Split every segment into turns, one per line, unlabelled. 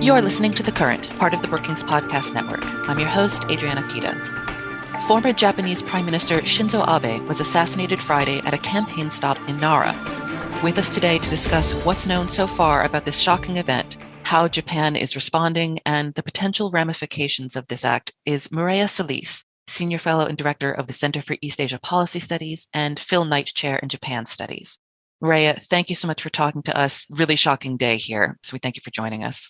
You're listening to The Current, part of the Brookings Podcast Network. I'm your host, Adriana Pita. Former Japanese Prime Minister Shinzo Abe was assassinated Friday at a campaign stop in Nara. With us today to discuss what's known so far about this shocking event, how Japan is responding, and the potential ramifications of this act is Mireya Solís, Senior Fellow and Director of the Center for East Asia Policy Studies and Phil Knight Chair in Japan Studies. Mireya, thank you so much for talking to us. Really shocking day here, so we thank you for joining us.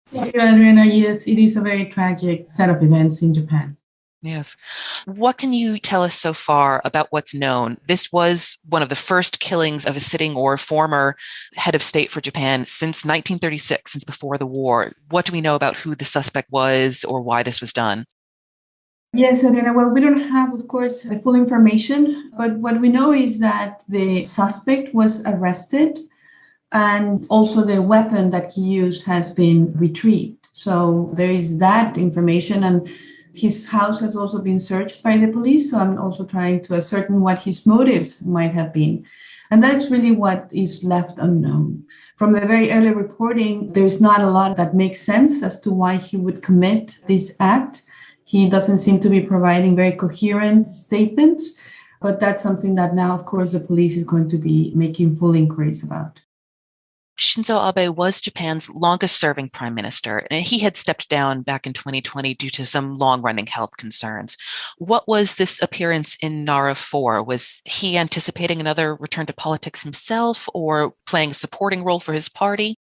Thank you, Adriana. Yes, it is a very tragic set of events in Japan.
Yes. What can you tell us so far about what's known? This was one of the first killings of a sitting or former head of state for Japan since 1936, since before the war. What do we know about who the suspect was or why this was done?
Yes, Adriana. Well, we don't have, of course, the full information, but what we know is that the suspect was arrested and also the weapon that he used has been retrieved. So there is that information, and his house has also been searched by the police. So I'm also trying to ascertain what his motives might have been. And that's really what is left unknown. From the very early reporting, there's not a lot that makes sense as to why he would commit this act. He doesn't seem to be providing very coherent statements, but that's something that now, of course, the police is going to be making full inquiries about.
Shinzo Abe was Japan's longest-serving prime minister, and he had stepped down back in 2020 due to some long-running health concerns. What was this appearance in Nara for? Was he anticipating another return to politics himself or playing a supporting role for his party?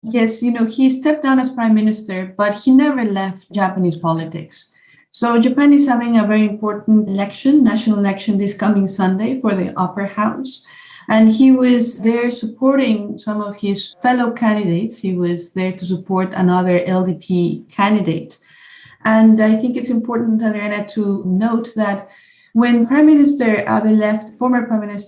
Yes, he stepped down as prime minister, but he never left Japanese politics. So Japan is having a very important election, national election, this coming Sunday for the upper house. And he was there supporting some of his fellow candidates. He was there to support another LDP candidate. And I think it's important, Adriana, to note that when former Prime Minister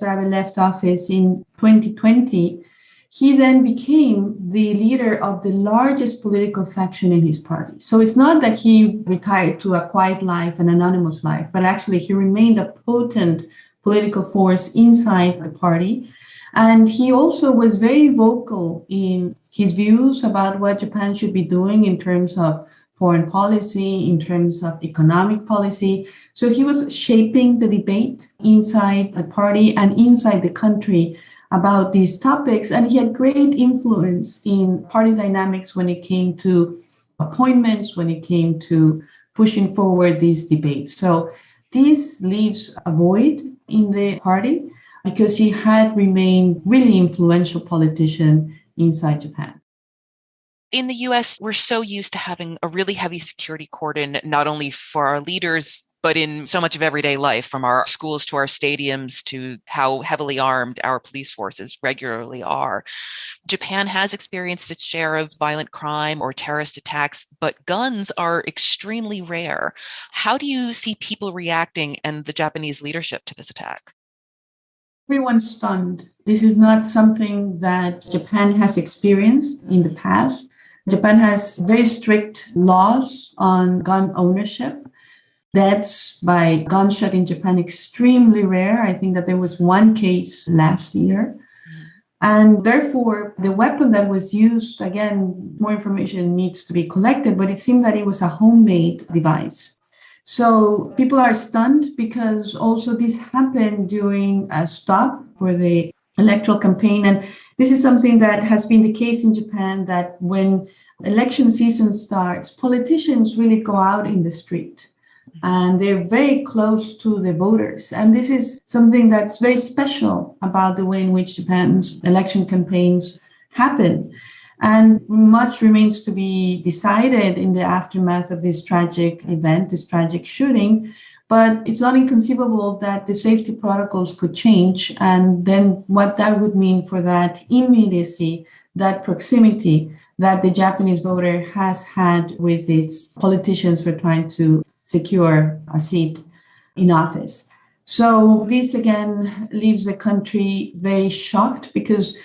Abe left office in 2020, he then became the leader of the largest political faction in his party. So it's not that he retired to a quiet life, an anonymous life, but actually he remained a potent political force inside the party. And he also was very vocal in his views about what Japan should be doing in terms of foreign policy, in terms of economic policy. So he was shaping the debate inside the party and inside the country about these topics. And he had great influence in party dynamics when it came to appointments, when it came to pushing forward these debates. So this leaves a void in the party because he had remained really influential politician inside Japan.
In the US, we're so used to having a really heavy security cordon, not only for our leaders, but in so much of everyday life, from our schools to our stadiums to how heavily armed our police forces regularly are. Japan has experienced its share of violent crime or terrorist attacks, but guns are extremely rare. How do you see people reacting and the Japanese leadership to this attack?
Everyone's stunned. This is not something that Japan has experienced in the past. Japan has very strict laws on gun ownership. Deaths by gunshot in Japan extremely rare. I think that there was one case last year. And therefore, the weapon that was used, again, more information needs to be collected, but it seemed that it was a homemade device. So people are stunned because also this happened during a stop for the electoral campaign. And this is something that has been the case in Japan, that when election season starts, politicians really go out in the street. And they're very close to the voters. And this is something that's very special about the way in which Japan's election campaigns happen. And much remains to be decided in the aftermath of this tragic event, this tragic shooting. But it's not inconceivable that the safety protocols could change. And then what that would mean for that immediacy, that proximity that the Japanese voter has had with its politicians for trying to secure a seat in office. So this again leaves the country very shocked because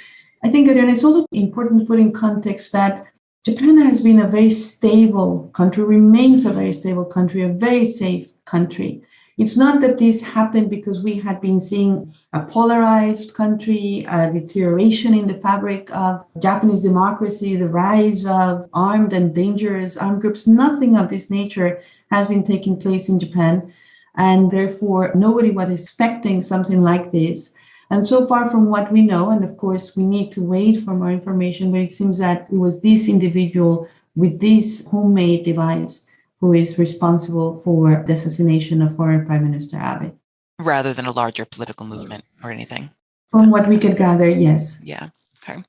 I think, again, it's also important to put in context that Japan has been a very stable country, remains a very stable country, a very safe country. It's not that this happened because we had been seeing a polarized country, a deterioration in the fabric of Japanese democracy, the rise of armed and dangerous armed groups. Nothing of this nature has been taking place in Japan. And therefore, nobody was expecting something like this. And so far from what we know, and of course, we need to wait for more information, but it seems that it was this individual with this homemade device who is responsible for the assassination of former Prime Minister Abe.
Rather than a larger political movement or anything.
From what we could gather, yes.
Yeah. Okay.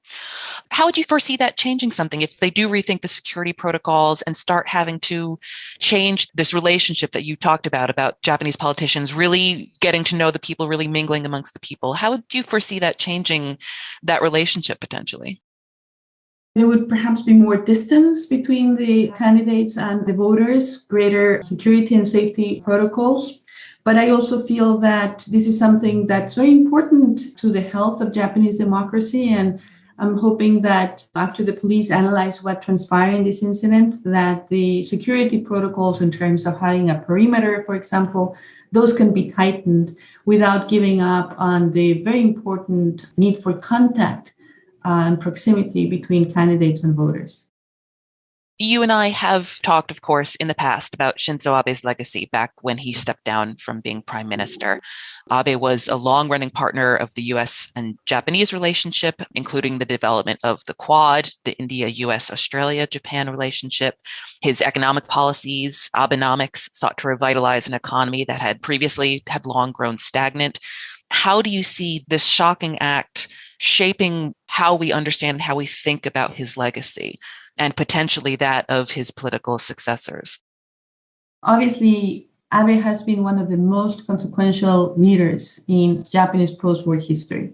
How would you foresee that changing something if they do rethink the security protocols and start having to change this relationship that you talked about Japanese politicians really getting to know the people, really mingling amongst the people? How would you foresee that changing that relationship potentially?
There would perhaps be more distance between the candidates and the voters, greater security and safety protocols. But I also feel that this is something that's very important to the health of Japanese democracy. And I'm hoping that after the police analyze what transpired in this incident, that the security protocols in terms of having a perimeter, for example, those can be tightened without giving up on the very important need for contact and proximity between candidates and voters.
You and I have talked, of course, in the past about Shinzo Abe's legacy back when he stepped down from being prime minister. Abe was a long-running partner of the US and Japanese relationship, including the development of the Quad, the India, US, Australia, Japan relationship. His economic policies, Abenomics, sought to revitalize an economy that had previously had long grown stagnant. How do you see this shocking act shaping how we understand and how we think about his legacy and potentially that of his political successors?
Obviously, Abe has been one of the most consequential leaders in Japanese post-war history.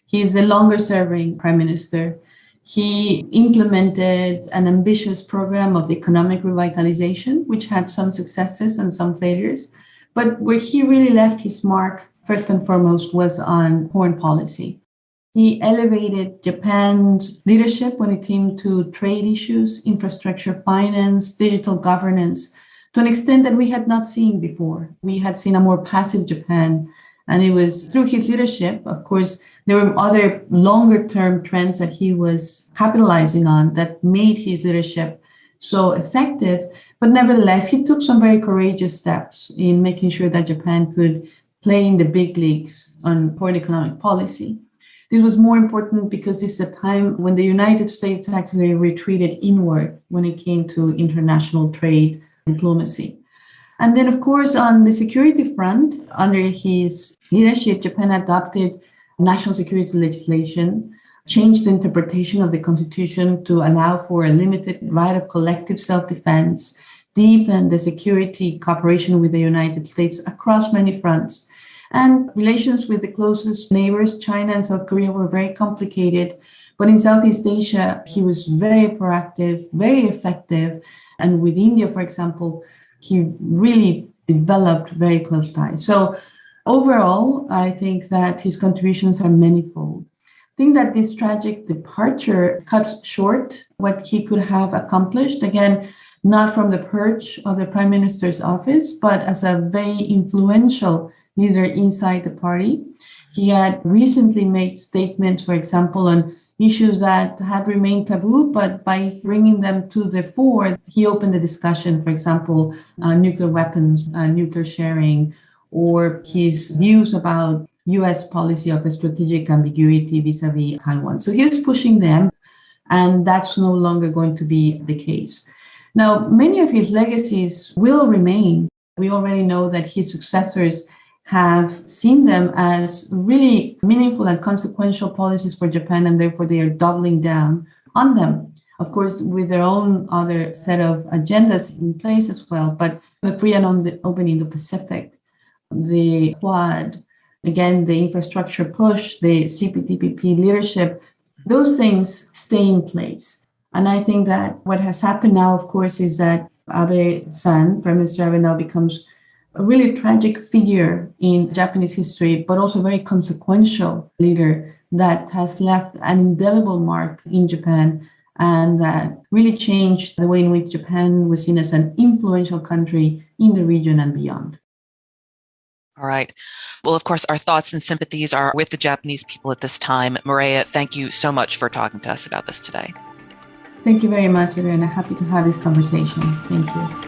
He is the longest-serving prime minister. He implemented an ambitious program of economic revitalization, which had some successes and some failures. But where he really left his mark, first and foremost, was on foreign policy. He elevated Japan's leadership when it came to trade issues, infrastructure, finance, digital governance, to an extent that we had not seen before. We had seen a more passive Japan, and it was through his leadership. Of course, there were other longer-term trends that he was capitalizing on that made his leadership so effective. But nevertheless, he took some very courageous steps in making sure that Japan could play in the big leagues on foreign economic policy. This was more important because this is a time when the United States actually retreated inward when it came to international trade diplomacy. And then, of course, on the security front, under his leadership, Japan adopted national security legislation, changed the interpretation of the Constitution to allow for a limited right of collective self-defense, deepened the security cooperation with the United States across many fronts. And relations with the closest neighbors, China and South Korea, were very complicated. But in Southeast Asia, he was very proactive, very effective. And with India, for example, he really developed very close ties. So overall, I think that his contributions are manifold. I think that this tragic departure cuts short what he could have accomplished. Again, not from the perch of the prime minister's office, but as a very influential leader inside the party. He had recently made statements, for example, on issues that had remained taboo, but by bringing them to the fore, he opened the discussion, for example, nuclear weapons, nuclear sharing, or his views about US policy of strategic ambiguity vis-a-vis Taiwan. So he's pushing them, and that's no longer going to be the case. Now, many of his legacies will remain. We already know that his successors have seen them as really meaningful and consequential policies for Japan, and therefore they are doubling down on them. Of course, with their own other set of agendas in place as well, but the free and open Indo-Pacific, the Quad, again, the infrastructure push, the CPTPP leadership, those things stay in place. And I think that what has happened now, of course, is that Abe-san, Prime Minister Abe, now becomes a really tragic figure in Japanese history, but also a very consequential leader that has left an indelible mark in Japan and that really changed the way in which Japan was seen as an influential country in the region and beyond.
All right. Well, of course, our thoughts and sympathies are with the Japanese people at this time. Mireya, thank you so much for talking to us about this today.
Thank you very much, Adriana. Happy to have this conversation. Thank you.